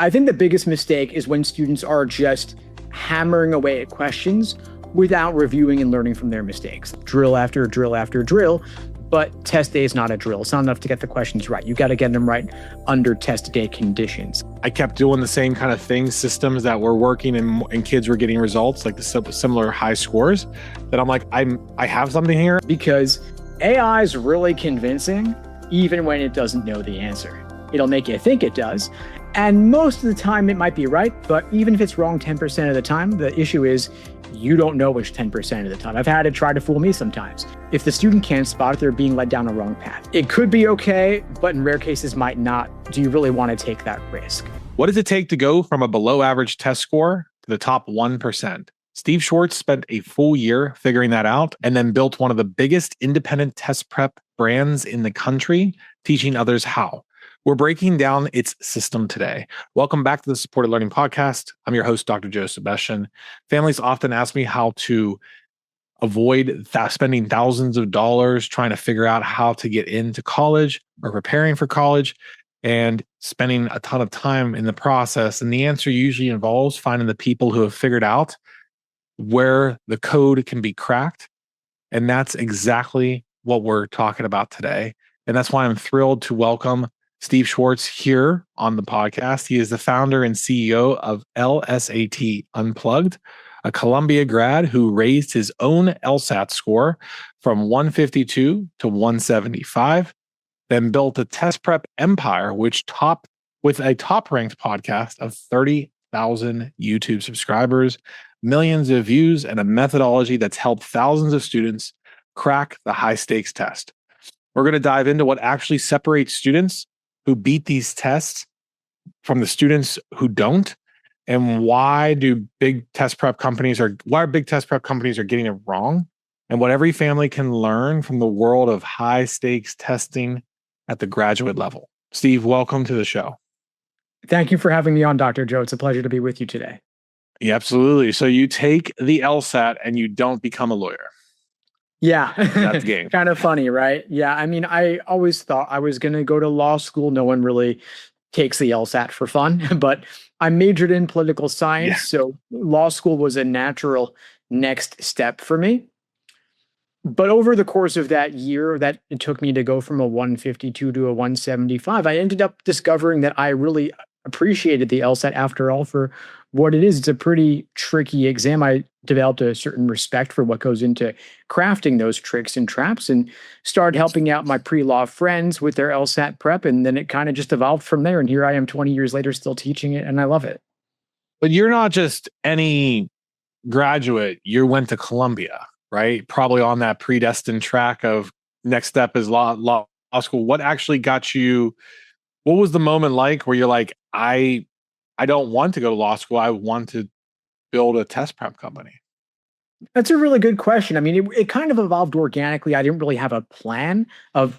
I think the biggest mistake is when students are just hammering away at questions without reviewing and learning from their mistakes. Drill after drill after drill, but test day is not a drill. It's not enough to get the questions right. You got to get them right under test day conditions. I kept doing the same kind of things, systems that were working and kids were getting results, like the similar high scores, that I'm like, I have something here. Because AI is really convincing, even when it doesn't know the answer. It'll make you think it does. And most of the time it might be right, but even if it's wrong 10% of the time, the issue is you don't know which 10% of the time. I've had it try to fool me sometimes. If the student can't spot it, they're being led down a wrong path. It could be okay, but in rare cases might not. Do you really want to take that risk? What does it take to go from a below average test score to the top 1%? Steve Schwartz spent a full year figuring that out and then built one of the biggest independent test prep brands in the country, teaching others how. We're breaking down its system today. Welcome back to the Supported Learning Podcast. I'm your host, Dr. Joe Sebastian. Families often ask me how to avoid spending thousands of dollars trying to figure out how to get into college or preparing for college and spending a ton of time in the process. And the answer usually involves finding the people who have figured out where the code can be cracked. And that's exactly what we're talking about today. And that's why I'm thrilled to welcome Steve Schwartz here on the podcast. He is the founder and CEO of LSAT Unplugged, a Columbia grad who raised his own LSAT score from 152 to 175, then built a test prep empire, with a top-ranked podcast of 30,000 YouTube subscribers, millions of views, and a methodology that's helped thousands of students crack the high-stakes test. We're going to dive into what actually separates students who beat these tests from the students who don't, and why big test prep companies are getting it wrong, and what every family can learn from the world of high stakes testing at the graduate level. Steve, welcome to the show. Thank you for having me on, Dr. Joe. It's a pleasure to be with you today. Yeah, absolutely. So you take the LSAT and you don't become a lawyer. Yeah. That's game. Kind of funny, right? Yeah. I mean, I always thought I was going to go to law school. No one really takes the LSAT for fun, but I majored in political science. Yeah. So law school was a natural next step for me. But over the course of that year that it took me to go from a 152 to a 175, I ended up discovering that I really appreciated the LSAT after all for what it is. It's a pretty tricky exam. I developed a certain respect for what goes into crafting those tricks and traps and started helping out my pre-law friends with their LSAT prep. And then it kind of just evolved from there. And here I am 20 years later, still teaching it. And I love it. But you're not just any graduate. You went to Columbia, right? Probably on that predestined track of next step is law school. What actually got you? What was the moment like where you're like, I don't want to go to law school. I want to build a test prep company? That's a really good question. I mean, it kind of evolved organically. I didn't really have a plan.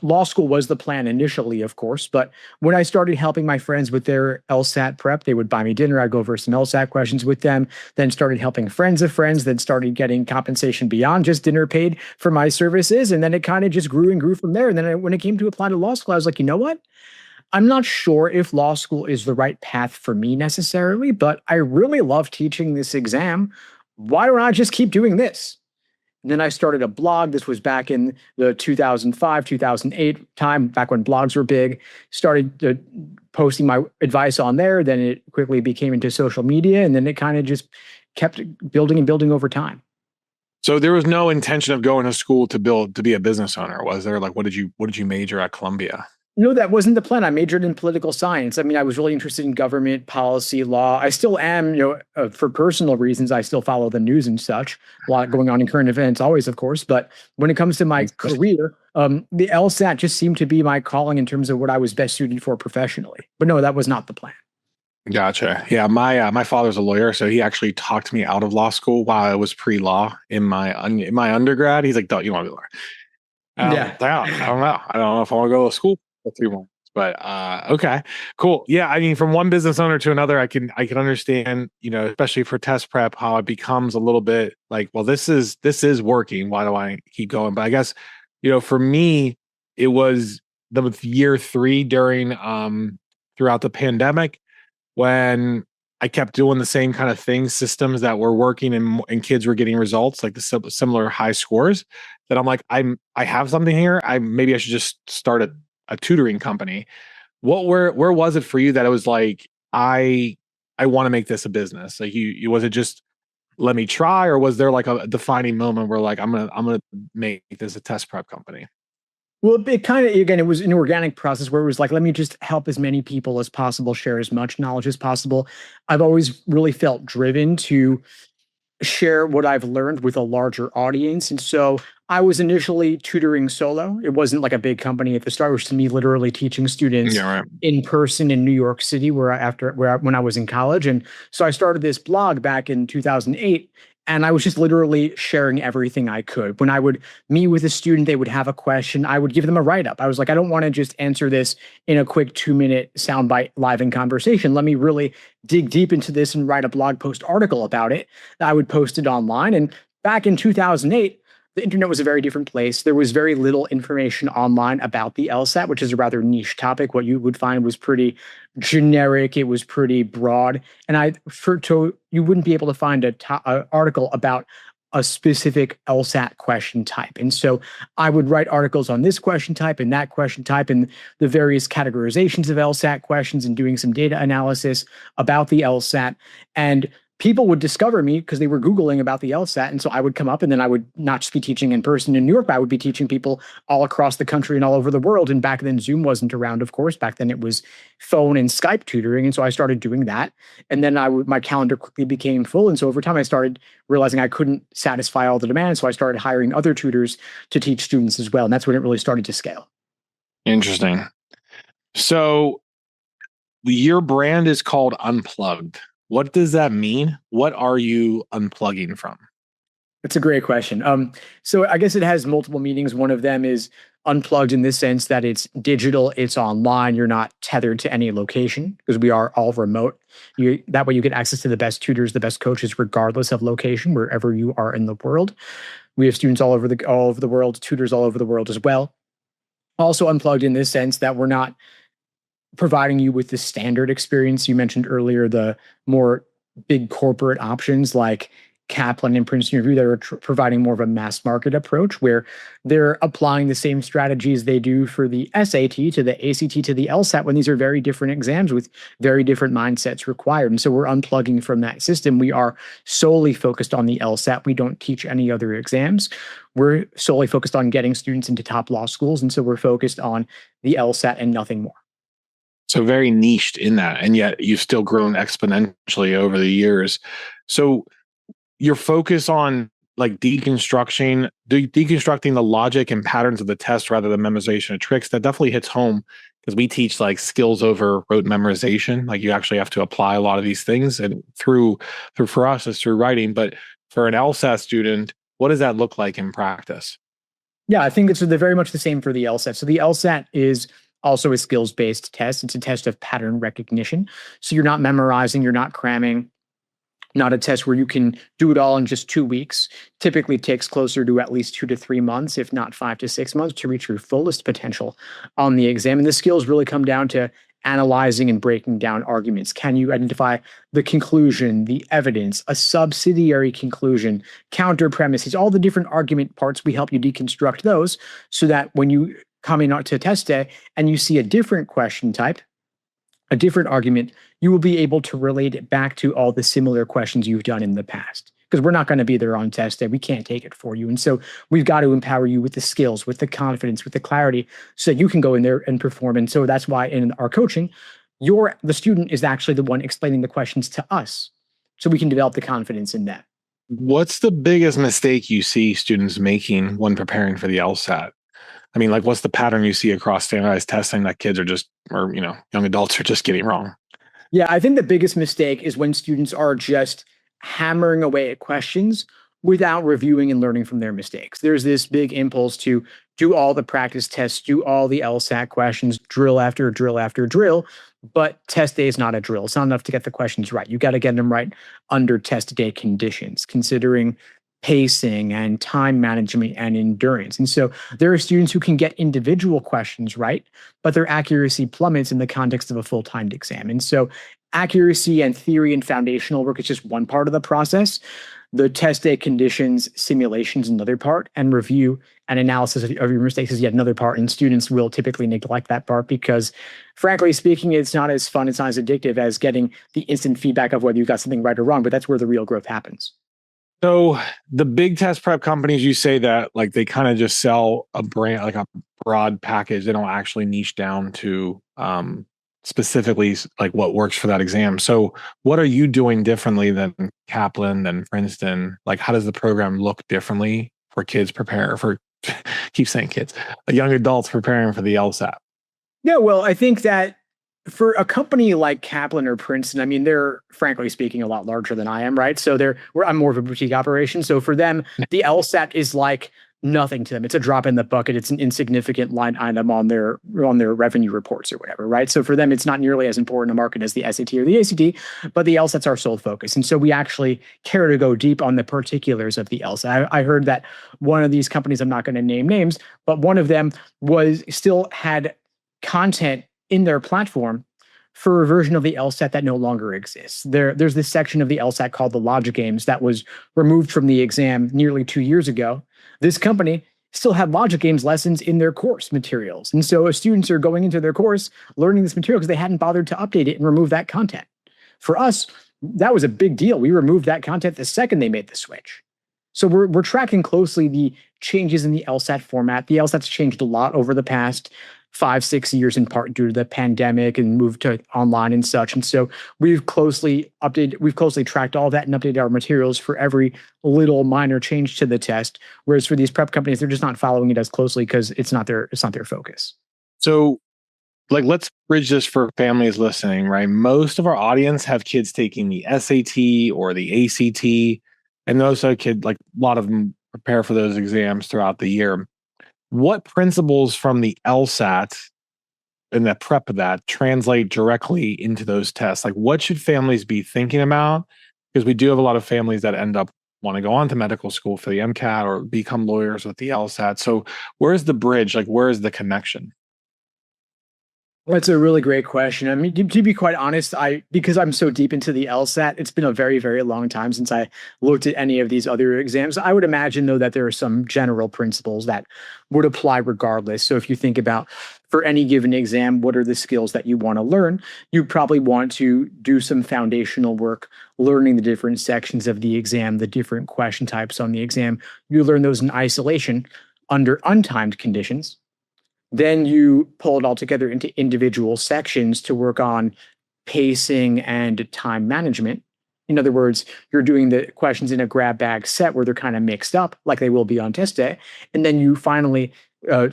Law school was the plan initially, of course. But when I started helping my friends with their LSAT prep, they would buy me dinner. I'd go over some LSAT questions with them, then started helping friends of friends, then started getting compensation beyond just dinner paid for my services. And then it kind of just grew and grew from there. And then when it came to apply to law school, I was like, you know what? I'm not sure if law school is the right path for me necessarily, but I really love teaching this exam. Why don't I just keep doing this? And then I started a blog. This was back in the 2005, 2008 time, back when blogs were big. Started posting my advice on there. Then it quickly became into social media. And then it kind of just kept building and building over time. So there was no intention of going to school to be a business owner, was there? Like, what did you major at Columbia? No, that wasn't the plan. I majored in political science. I mean, I was really interested in government, policy, law. I still am, for personal reasons, I still follow the news and such. A lot going on in current events, always, of course. But when it comes to my career, the LSAT just seemed to be my calling in terms of what I was best suited for professionally. But no, that was not the plan. Gotcha. Yeah, my father's a lawyer, so he actually talked me out of law school while I was pre-law in my undergrad. He's like, "Don't you want to be a lawyer?" I don't know. I don't know if I want to go to school for 3 months, but okay, cool. Yeah, I mean, from one business owner to another, I can understand, especially for test prep, how it becomes a little bit like, well, this is working. Why do I keep going? But I guess, for me, it was the year 3 during throughout the pandemic. when I kept doing the same kind of things, systems that were working and kids were getting results like the similar high scores, that I'm like, I have something here. Maybe I should just start a tutoring company. Where was it for you that it was like, I want to make this a business? Like you was it just let me try, or was there like a defining moment where like I'm gonna make this a test prep company? Well, it kind of, again, it was an organic process where it was like, let me just help as many people as possible, share as much knowledge as possible. I've always really felt driven to share what I've learned with a larger audience. And so I was initially tutoring solo. It wasn't like a big company at the start. It was to me literally teaching students Yeah, right. in person in New York City, when I was in college. And so I started this blog back in 2008. And I was just literally sharing everything I could. When I would meet with a student, they would have a question. I would give them a write up. I was like, I don't want to just answer this in a quick 2-minute soundbite live in conversation. Let me really dig deep into this and write a blog post article about it. I would post it online. And back in 2008, the internet was a very different place. There was very little information online about the LSAT, which is a rather niche topic. What you would find was pretty generic. It was pretty broad. And you wouldn't be able to find a article about a specific LSAT question type. And so I would write articles on this question type and that question type and the various categorizations of LSAT questions and doing some data analysis about the LSAT. And people would discover me because they were Googling about the LSAT. And so I would come up and then I would not just be teaching in person in New York, but I would be teaching people all across the country and all over the world. And back then, Zoom wasn't around, of course. Back then, it was phone and Skype tutoring. And so I started doing that. And then my calendar quickly became full. And so over time, I started realizing I couldn't satisfy all the demand. So I started hiring other tutors to teach students as well. And that's when it really started to scale. Interesting. So your brand is called Unplugged. What does that mean? What are you unplugging from? That's a great question. So I guess it has multiple meanings. One of them is unplugged in this sense that it's digital, it's online. You're not tethered to any location because we are all remote. That way you get access to the best tutors, the best coaches, regardless of location, wherever you are in the world. We have students all over the world, tutors all over the world as well. Also unplugged in this sense that we're not providing you with the standard experience. You mentioned earlier the more big corporate options like Kaplan and Princeton Review that are providing more of a mass market approach where they're applying the same strategies they do for the SAT to the ACT to the LSAT when these are very different exams with very different mindsets required. And so we're unplugging from that system. We are solely focused on the LSAT. We don't teach any other exams. We're solely focused on getting students into top law schools. And so we're focused on the LSAT and nothing more. So very niched in that, and yet you've still grown exponentially over the years. So your focus on like deconstructing the logic and patterns of the test rather than memorization of tricks, that definitely hits home because we teach like skills over rote memorization. Like you actually have to apply a lot of these things, and through for us it's through writing. But for an LSAT student, what does that look like in practice? Yeah, I think it's very much the same for the LSAT. So the LSAT is also a skills-based test. It's a test of pattern recognition. So you're not memorizing, you're not cramming, not a test where you can do it all in just 2 weeks. Typically takes closer to at least 2 to 3 months, if not 5 to 6 months, to reach your fullest potential on the exam. And the skills really come down to analyzing and breaking down arguments. Can you identify the conclusion, the evidence, a subsidiary conclusion, counter premises, all the different argument parts? We help you deconstruct those so that when you come in to test day and you see a different question type, a different argument, you will be able to relate it back to all the similar questions you've done in the past. Because we're not going to be there on test day. We can't take it for you. And so we've got to empower you with the skills, with the confidence, with the clarity so that you can go in there and perform. And so that's why in our coaching, the student is actually the one explaining the questions to us so we can develop the confidence in that. What's the biggest mistake you see students making when preparing for the LSAT? I mean, like, what's the pattern you see across standardized testing that kids are just, or, young adults are just getting wrong? Yeah, I think the biggest mistake is when students are just hammering away at questions without reviewing and learning from their mistakes. There's this big impulse to do all the practice tests, do all the LSAT questions, drill after drill after drill, but test day is not a drill. It's not enough to get the questions right. You got to get them right under test day conditions, considering pacing and time management and endurance. And so there are students who can get individual questions right, but their accuracy plummets in the context of a full-timed exam. And so Accuracy and theory and foundational work is just one part of the process. The test day conditions, simulations, another part, and review and analysis of your mistakes is yet another part. And students will typically neglect that part because, frankly speaking, it's not as fun, it's not as addictive as getting the instant feedback of whether you got something right or wrong. But that's where the real growth happens. So the big test prep companies, you say that like they kind of just sell a brand, like a broad package. They don't actually niche down to specifically like what works for that exam. So what are you doing differently than Kaplan, than Princeton? Like how does the program look differently for kids prepare for, keep saying kids, young adults preparing for the LSAT? Yeah, well, I think that for a company like Kaplan or Princeton, I mean, they're frankly speaking a lot larger than I am, right? So I'm more of a boutique operation. So for them, the LSAT is like nothing to them. It's a drop in the bucket. It's an insignificant line item on their revenue reports or whatever, right? So for them, it's not nearly as important a market as the SAT or the ACT, but the LSAT's our sole focus. And so we actually care to go deep on the particulars of the LSAT. I heard that one of these companies, I'm not going to name names, but one of them still had content in their platform for a version of the LSAT that no longer exists. There's this section of the LSAT called the logic games that was removed from the exam nearly 2 years ago. This company still had logic games lessons in their course materials. And so students are going into their course learning this material because they hadn't bothered to update it and remove that content. For us, that was a big deal. We removed that content the second they made the switch. So we're tracking closely the changes in the LSAT format. The LSAT's changed a lot over the past 5-6 years, in part due to the pandemic and moved to online and such. And so we've closely tracked all that and updated our materials for every little minor change to the test. Whereas for these prep companies, they're just not following it as closely because it's not their focus. So like let's bridge this for families listening, right? Most of our audience have kids taking the SAT or the ACT, and those are like a lot of them prepare for those exams throughout the year. What principles from the LSAT and the prep of that translate directly into those tests? Like what should families be thinking about? Because we do have a lot of families that end up want to go on to medical school for the MCAT or become lawyers with the LSAT. So where's the bridge? Like where is the connection? That's a really great question. I mean, to be quite honest, because I'm so deep into the LSAT, it's been a very, very long time since I looked at any of these other exams. I would imagine, though, that there are some general principles that would apply regardless. So if you think about for any given exam, what are the skills that you want to learn? You probably want to do some foundational work, learning the different sections of the exam, the different question types on the exam. You learn those in isolation under untimed conditions. Then you pull it all together into individual sections to work on pacing and time management. In other words, you're doing the questions in a grab bag set where they're kind of mixed up, like they will be on test day. And then you finally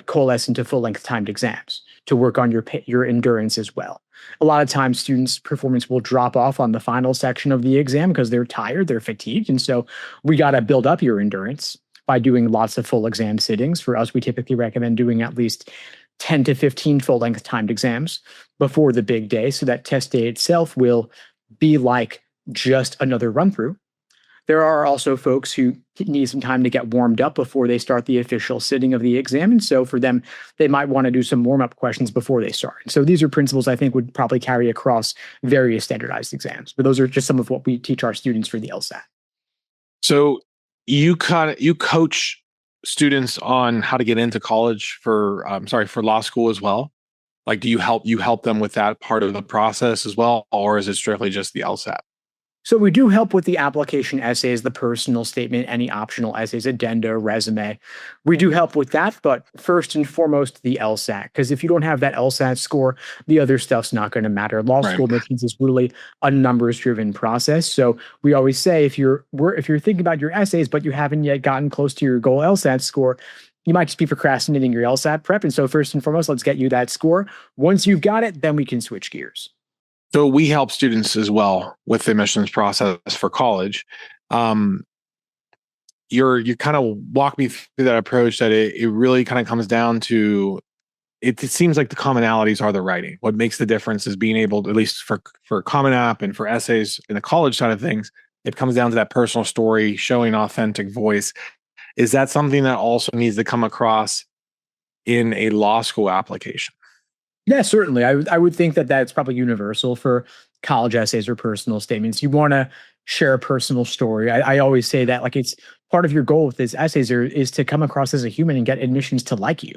coalesce into full length timed exams to work on your endurance as well. A lot of times, students' performance will drop off on the final section of the exam because they're tired, they're fatigued. And so we got to build up your endurance by doing lots of full exam sittings. For us, we typically recommend doing at least 10 to 15 full-length timed exams before the big day, so that test day itself will be like just another run-through. There are also folks who need some time to get warmed up before they start the official sitting of the exam. And so for them, they might want to do some warm-up questions before they start. So these are principles I think would probably carry across various standardized exams. But those are just some of what we teach our students for the LSAT. So you coach students on how to get into college for law school as well. Like, do you help them with that part of the process as well, or is it strictly just the LSAT? So we do help with the application essays, the personal statement, any optional essays, addenda, resume. We do help with that, but first and foremost, the LSAT. Because if you don't have that LSAT score, the other stuff's not going to matter. Law Right. school admissions is really a numbers-driven process. So we always say if you're thinking about your essays, but you haven't yet gotten close to your goal LSAT score, you might just be procrastinating your LSAT prep. And so first and foremost, let's get you that score. Once you've got it, then we can switch gears. So we help students as well with the admissions process for college. You kind of walk me through that approach that it really kind of comes down to it seems like the commonalities are the writing. What makes the difference is being able to, at least for Common App and for essays in the college side of things, it comes down to that personal story, showing authentic voice. Is that something that also needs to come across in a law school application? Yeah, certainly. I would think that that's probably universal for college essays or personal statements. You want to share a personal story. I always say that like it's part of your goal with these essays is to come across as a human and get admissions to like you.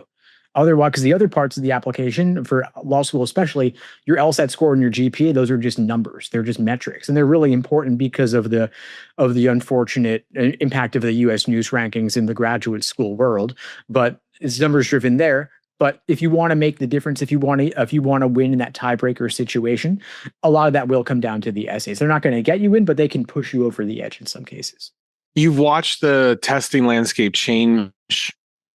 Otherwise, because the other parts of the application for law school, especially your LSAT score and your GPA, those are just numbers. They're just metrics, and they're really important because of the unfortunate impact of the U.S. news rankings in the graduate school world. But it's numbers driven there. But if you want to make the difference, if you want to win in that tiebreaker situation, a lot of that will come down to the essays. They're not going to get you in, but they can push you over the edge in some cases. You've watched the testing landscape change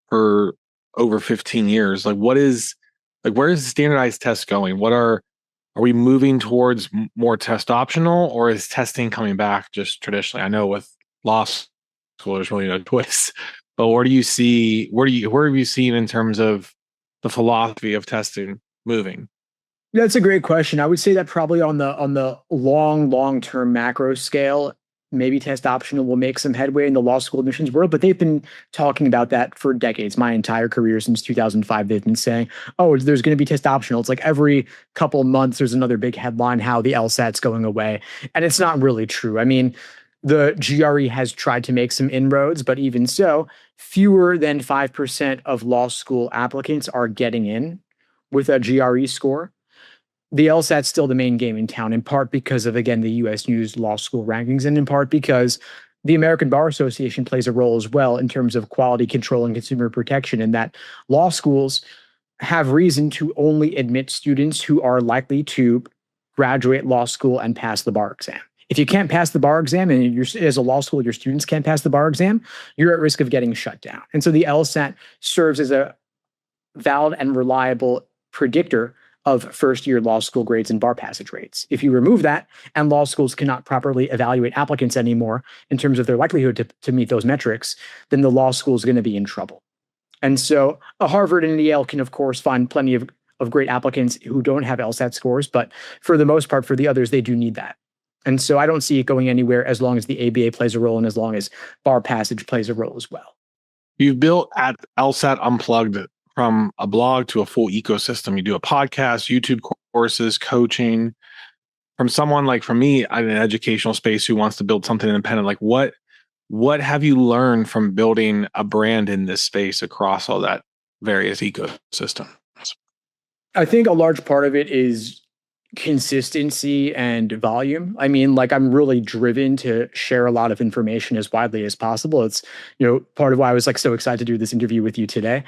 for over 15 years. Where is the standardized test going? Are we moving towards more test optional, or is testing coming back just traditionally? I know with law school, there's really no twist, but where have you seen in terms of the philosophy of testing moving? That's a great question. I would say that probably on the long term macro scale, maybe test optional will make some headway in the law school admissions world, but they've been talking about that for decades. My entire career since 2005, they've been saying, "Oh, there's going to be test optional." It's like every couple months there's another big headline how the LSAT's going away, and it's not really true. I mean, the GRE has tried to make some inroads, but even so, fewer than 5% of law school applicants are getting in with a GRE score. The LSAT's still the main game in town, in part because of, again, the US News Law School rankings, and in part because the American Bar Association plays a role as well in terms of quality control and consumer protection, in that law schools have reason to only admit students who are likely to graduate law school and pass the bar exam. If you can't pass the bar exam and as a law school, your students can't pass the bar exam, you're at risk of getting shut down. And so the LSAT serves as a valid and reliable predictor of first-year law school grades and bar passage rates. If you remove that and law schools cannot properly evaluate applicants anymore in terms of their likelihood to meet those metrics, then the law school is going to be in trouble. And so a Harvard and Yale can, of course, find plenty of great applicants who don't have LSAT scores, but for the most part, for the others, they do need that. And so I don't see it going anywhere as long as the ABA plays a role and as long as bar passage plays a role as well. You've built at LSAT Unplugged from a blog to a full ecosystem. You do a podcast, YouTube courses, coaching. From someone like from me, I'm in an educational space who wants to build something independent. Like what have you learned from building a brand in this space across all that various ecosystems? I think a large part of it is consistency and volume. I mean, like I'm really driven to share a lot of information as widely as possible. It's, part of why I was like so excited to do this interview with you today.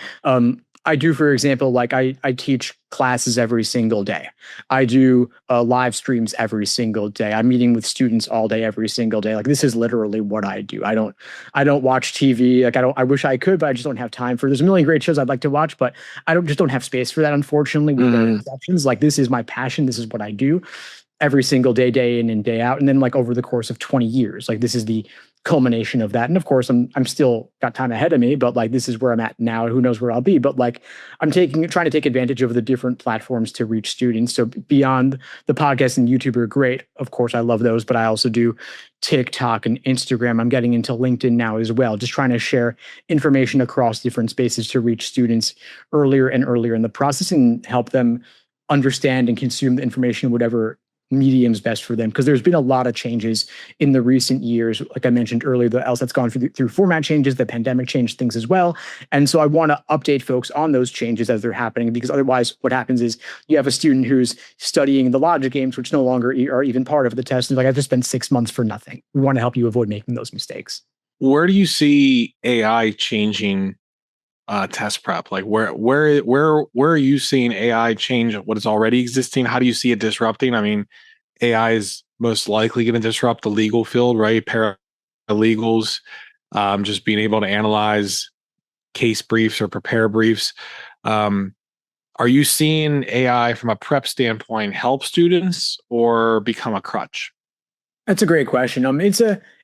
I do, for example, like I teach classes every single day. I do live streams every single day. I'm meeting with students all day, every single day. Like this is literally what I do. I don't watch TV. Like I wish I could, but I just don't have time for. There's a million great shows I'd like to watch, but I don't have space for that. Unfortunately, with their exceptions. Like this is my passion. This is what I do every single day, day in and day out. And then like over the course of 20 years, like this is the culmination of that. And of course, I'm still got time ahead of me, but like this is where I'm at now. Who knows where I'll be? But like I'm trying to take advantage of the different platforms to reach students. So beyond the podcast and YouTube are great. Of course, I love those, but I also do TikTok and Instagram. I'm getting into LinkedIn now as well, just trying to share information across different spaces to reach students earlier and earlier in the process and help them understand and consume the information in whatever medium's best for them, because there's been a lot of changes in the recent years. Like I mentioned earlier, the LSAT's gone through format changes, the pandemic changed things as well. And so I want to update folks on those changes as they're happening, because otherwise what happens is you have a student who's studying the logic games, which no longer are even part of the test. And like, I've just spent 6 months for nothing. We want to help you avoid making those mistakes. Where do you see AI changing test prep? Like where are you seeing AI change what is already existing? How do you see it disrupting? I mean, AI is most likely going to disrupt the legal field, right? Paralegals, just being able to analyze case briefs or prepare briefs. Are you seeing AI from a prep standpoint help students or become a crutch? That's a great question.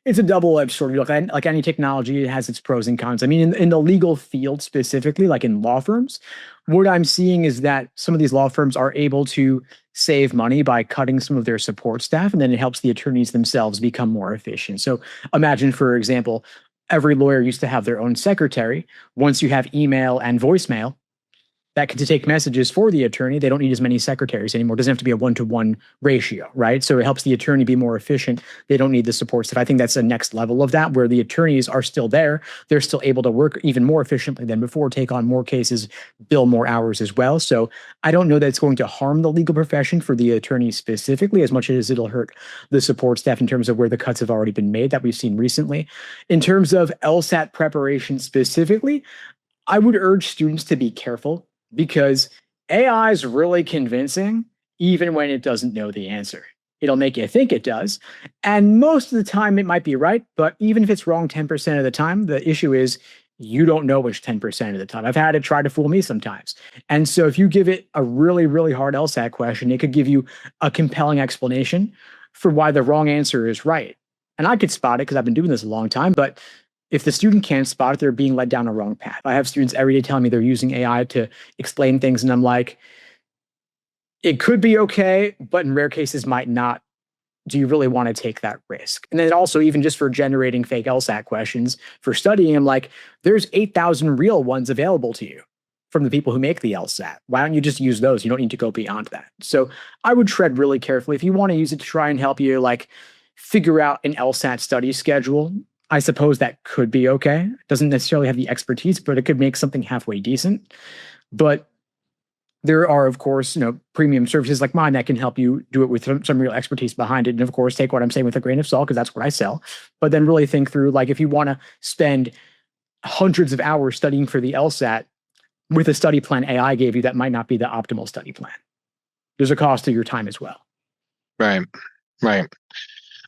It's a double-edged sword. Like any technology, it has its pros and cons. I mean, in the legal field specifically, like in law firms, what I'm seeing is that some of these law firms are able to save money by cutting some of their support staff, and then it helps the attorneys themselves become more efficient. So imagine, for example, every lawyer used to have their own secretary. Once you have email and voicemail, that can take messages for the attorney. They don't need as many secretaries anymore. It doesn't have to be a 1-to-1 ratio, right? So it helps the attorney be more efficient. They don't need the support staff. I think that's the next level of that, where the attorneys are still there. They're still able to work even more efficiently than before, take on more cases, bill more hours as well. So I don't know that it's going to harm the legal profession for the attorneys specifically as much as it'll hurt the support staff in terms of where the cuts have already been made that we've seen recently. In terms of LSAT preparation specifically, I would urge students to be careful because AI is really convincing even when it doesn't know the answer. It'll make you think it does. And most of the time it might be right, but even if it's wrong 10% of the time, the issue is you don't know which 10% of the time. I've had it try to fool me sometimes. And so if you give it a really, really hard LSAT question, it could give you a compelling explanation for why the wrong answer is right. And I could spot it because I've been doing this a long time, but if the student can't spot it, they're being led down a wrong path. I have students every day telling me they're using AI to explain things, and I'm like, it could be okay, but in rare cases might not. Do you really want to take that risk? And then also, even just for generating fake LSAT questions for studying, I'm like, there's 8,000 real ones available to you from the people who make the LSAT. Why don't you just use those? You don't need to go beyond that. So I would tread really carefully. If you want to use it to try and help you like figure out an LSAT study schedule, I suppose that could be okay. It doesn't necessarily have the expertise, but it could make something halfway decent. But there are, of course, premium services like mine that can help you do it with some real expertise behind it. And of course, take what I'm saying with a grain of salt because that's what I sell. But then really think through, like, if you want to spend hundreds of hours studying for the LSAT with a study plan AI gave you, that might not be the optimal study plan. There's a cost to your time as well. Right.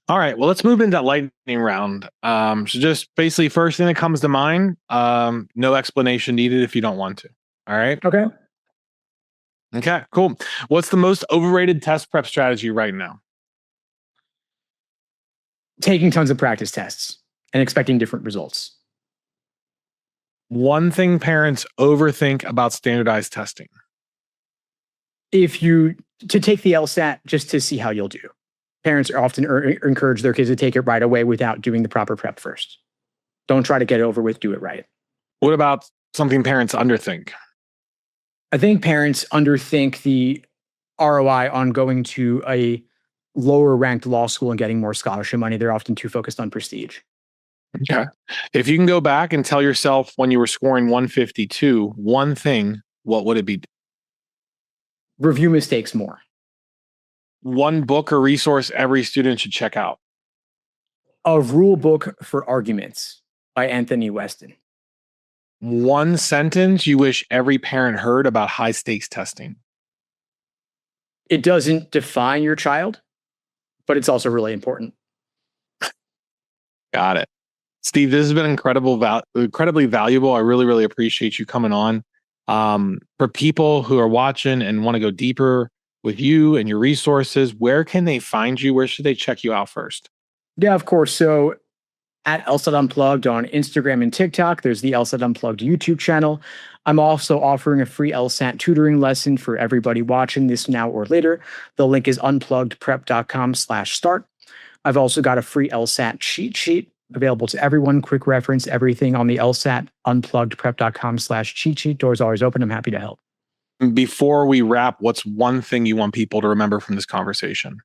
All right. Well, let's move into that lightning round. So just basically first thing that comes to mind, no explanation needed if you don't want to. All right. Okay, cool. What's the most overrated test prep strategy right now? Taking tons of practice tests and expecting different results. One thing parents overthink about standardized testing. To take the LSAT just to see how you'll do. Parents are often encourage their kids to take it right away without doing the proper prep first. Don't try to get it over with, do it right. What about something parents underthink? I think parents underthink the ROI on going to a lower ranked law school and getting more scholarship money. They're often too focused on prestige. Okay. If you can go back and tell yourself when you were scoring 152, one thing, what would it be? Review mistakes more. One book or resource every student should check out. A Rule Book for Arguments by Anthony Weston. One sentence you wish every parent heard about high stakes testing. It doesn't define your child, but it's also really important. Got it. Steve, this has been incredibly valuable. I really, really appreciate you coming on. For people who are watching and want to go deeper with you and your resources, where can they find you? Where should they check you out first? Yeah, of course. So at LSAT Unplugged on Instagram and TikTok, there's the LSAT Unplugged YouTube channel. I'm also offering a free LSAT tutoring lesson for everybody watching this now or later. The link is unpluggedprep.com/start. I've also got a free LSAT cheat sheet available to everyone. Quick reference, everything on the LSAT unpluggedprep.com/cheat sheet. Doors always open. I'm happy to help. Before we wrap, what's one thing you want people to remember from this conversation?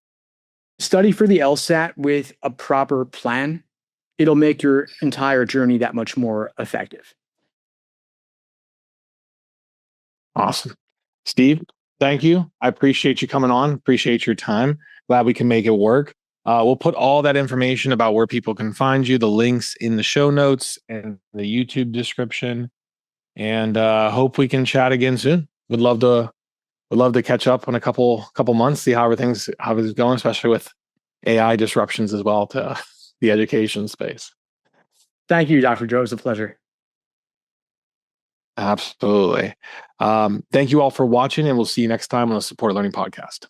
Study for the LSAT with a proper plan. It'll make your entire journey that much more effective. Awesome. Steve, thank you. I appreciate you coming on. Appreciate your time. Glad we can make it work. We'll put all that information about where people can find you, the links in the show notes and the YouTube description. And hope we can chat again soon. Would love to catch up in a couple months, see how it's going, especially with AI disruptions as well to the education space. Thank you, Dr. Joe. It was a pleasure. Absolutely. Thank you all for watching, and we'll see you next time on the Support Learning Podcast.